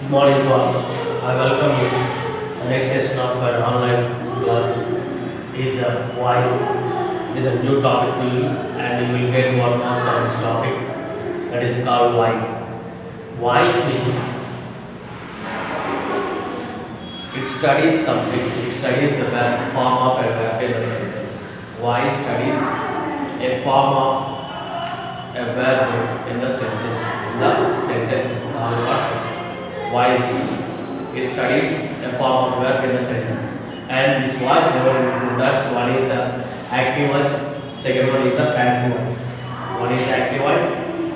Good morning, all. I welcome you. The next session of our online class is voice. It is a new topic to you, and you will get 1 mark on this topic. That is called voice. Voice means it studies something. It studies the form of a verb in a sentence. Voice studies a form of a verb in the sentence. The sentence is called what? Voice. It studies a form of verb in a sentence. And this voice divided into that. One is the active voice, second one is the passive voice. One is active voice,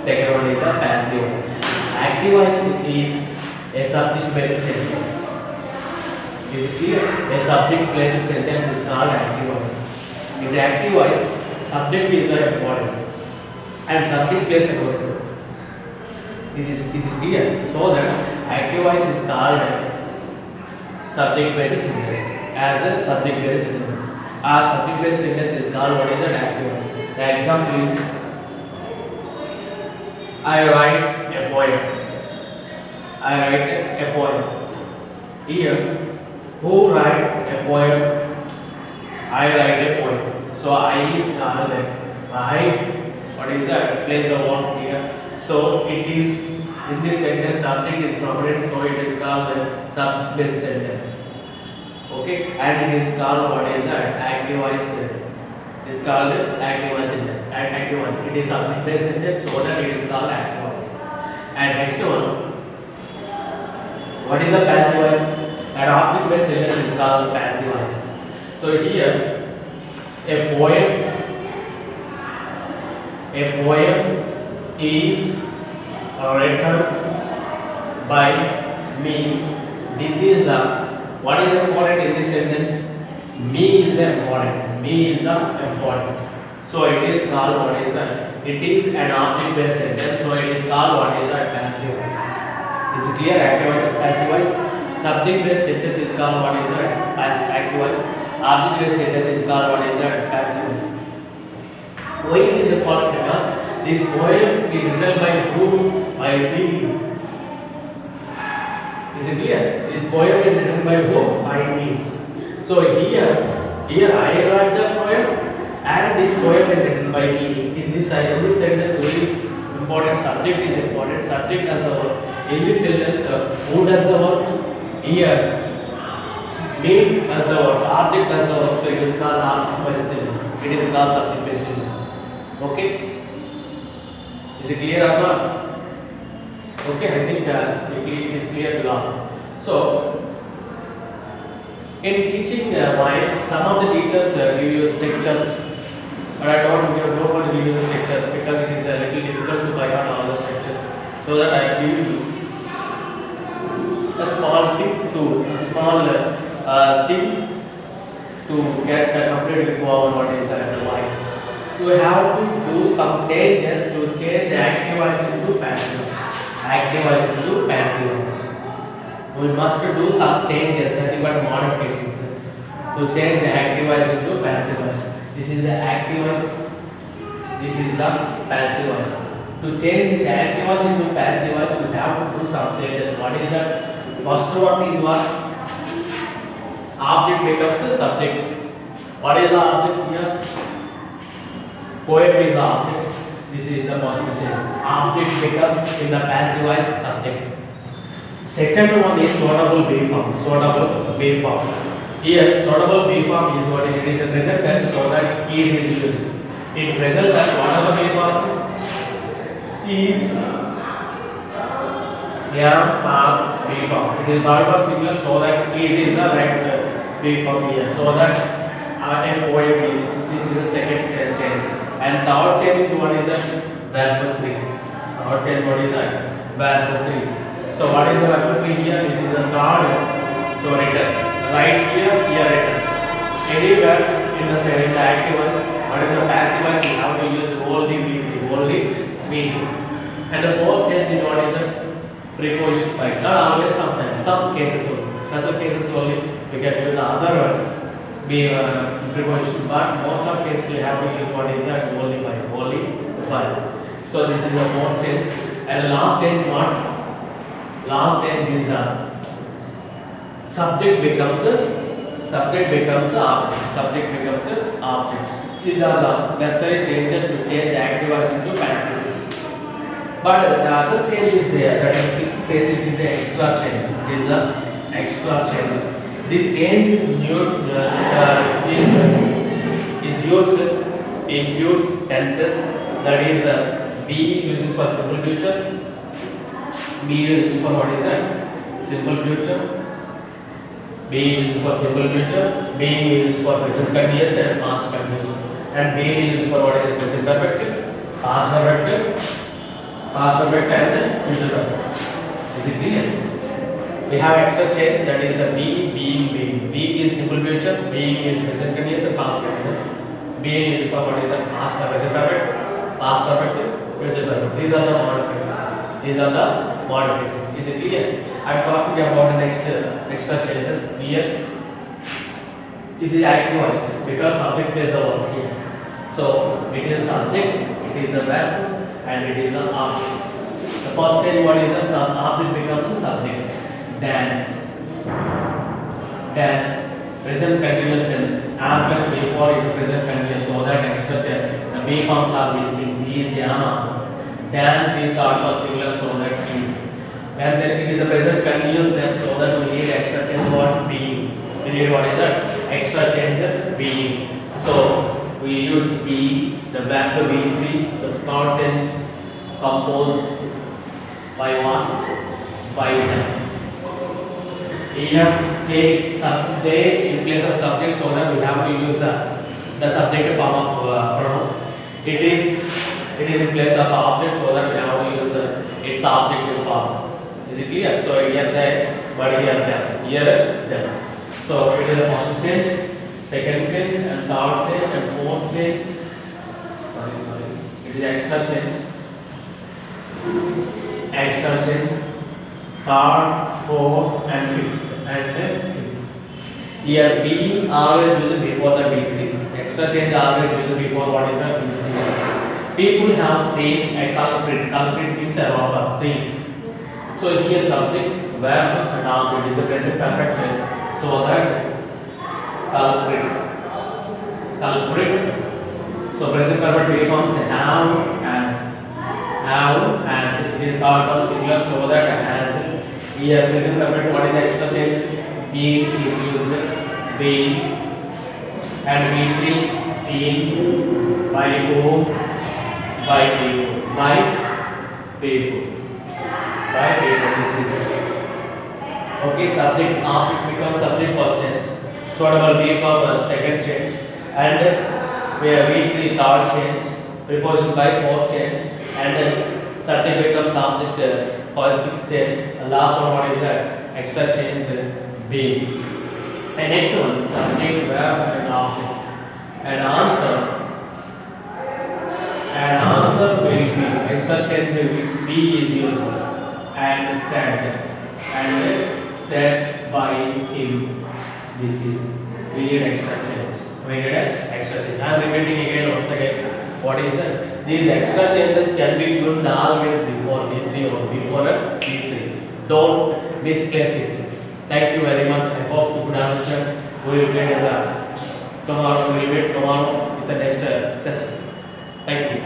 second one is the passive voice. Active voice is a subject-based sentence. Is it clear? A subject-based sentence is called active voice. In the active voice, subject is the important and subject plays a role. Is it clear? So that active voice is called subject-based sentence. As a subject-based sentence. A subject-based sentence is called what is an active voice. The example is I write a poem. I write a poem. Here, who write a poem? I write a poem. So I is called I. What is that? Place the word here. So it is in this sentence subject is prominent, so it is called the subject-based sentence. Okay, and it is called what is that? Active voice sentence. It is called active voice sentence. Active voice. It is subject-based sentence, so that it is called active voice. And next one, what is the passive voice? An object-based sentence is called passive voice. So here, a poem is written by me. This is the what is important in this sentence? Me is the important. Me is the important. So it is called what is that? It is an object-based sentence. So it is called what is that? Passive voice. Is it clear? Active voice and passive voice. Subject-based sentence is called what is that? Active voice. Object-based sentence is called what is that? Passive voice. Why it is important? Because this poem is written by whom? By me. Is it clear? This poem is written by whom? By me. So here I write the poem, and this poem is written by me. In this sentence, very important. Subject is important. Subject does the work. In this sentence, who does the work? Here, me does the work. Object does the work. So it is called object-based sentence. It is called subject-based sentence. Okay. Is it clear or not? Okay, I think it is clear to all. So, in teaching voice, some of the teachers give you structures, but I don't want to give you structures because it is a little difficult to write out all the structures. So that I give you a small tip to get the complete info on what is the voice. So we have to do some changes to change the active voice into passive voice. Active voice into passive voice. We must do some changes, nothing but modifications to change the active voice into passive voice. This is the active voice. This is the passive voice. To change this active voice into passive voice, we have to do some changes. What is that? First one is what? Object becomes a subject. What is the object here? Poem is the object. This is the position. Object becomes in the passive voice subject. Second one is suitable B form. Suitable B form. Here, suitable B form is what it is a present tense, so that is used. In present tense, what are the B forms? Is am B form. It is third person singular, so that is the right B form here. So that am poem is. This is the second change. And third change is what is the verb 3. Third change what is that? Verb 3. So what is the verb 3 here? This is the third. So written. Right here written. Anywhere in the active voice, what is the passive voice? We have to use only V3. And the fourth change is what is the preposition type. Not always, sometimes. Some cases only. Special cases only we can use the other one. Preposition, but most of cases we have to use what is that? Only by. So this is the fourth change. And the last change what? Last change is subject becomes object. Subject becomes object. These are the necessary changes to change active voice into passive voice. But the other change is there. That is, it says it is an extra change. It is an extra change. This change is used in future tenses. That is, be used for simple future. Be used for what is that? Simple future. Be used for simple future. Be used for present continuous and past continuous. And be used for what is present perfect, past perfect, and future perfect. Is it clear? We have extra change, that is a be, being, being. Be is simple future. Being is present continuous and past continuous. Being is for what is the past present perfect, past perfect, future perfect. These are the modifications. Is it clear? I am talking about the next extra changes here. This is active voice because subject plays the work here. So it is subject, it is the verb, and it is the object. The first change, what is the object becomes a subject. Dance. Present continuous tense. Am plus before is present continuous. So that extra change. The B forms are these things. Is, am. Dance is third person singular. So that is. And then it is a present continuous tense. So that we need extra change. What being? We need what is that? Extra change being. So we use be, the verb to be free, the third change composed by one, by them. Here they in place of subject, so that we have to use the subjective form of pronoun. It is in place of object, so that we have to use its objective form. Is it clear? So here there, but here there, here there. So it is the first change, second change, and third change, and fourth change. Sorry. It is extra change. Third, fourth, and fifth. Here B always used before the B3. Extra change always used before what is the B3. People have seen a culprit. Culprit means a robber, thief. So here subject, verb, and object is the present perfect tense. So that culprit. So present perfect becomes have as. It is third person singular, so that has. Here present perfect, what is the extra change? Being is used, being, and B3 seen by whom? By people. This is okay. Subject object becomes subject first change. So what will become second change, and we have B3 third change, preposition by fourth change, and then subject becomes object for fifth change. And last one, what is that? Extra change being. And next one, subject, verb, and object. And answer will be extra change be is used, and said by him. This is we need extra change. I am repeating again once again. What is that? These extra changes can be used always before B3 or before B3. Don't misplace it. Thank you very much. I hope you could understand. We will meet tomorrow with the next session. Thank you.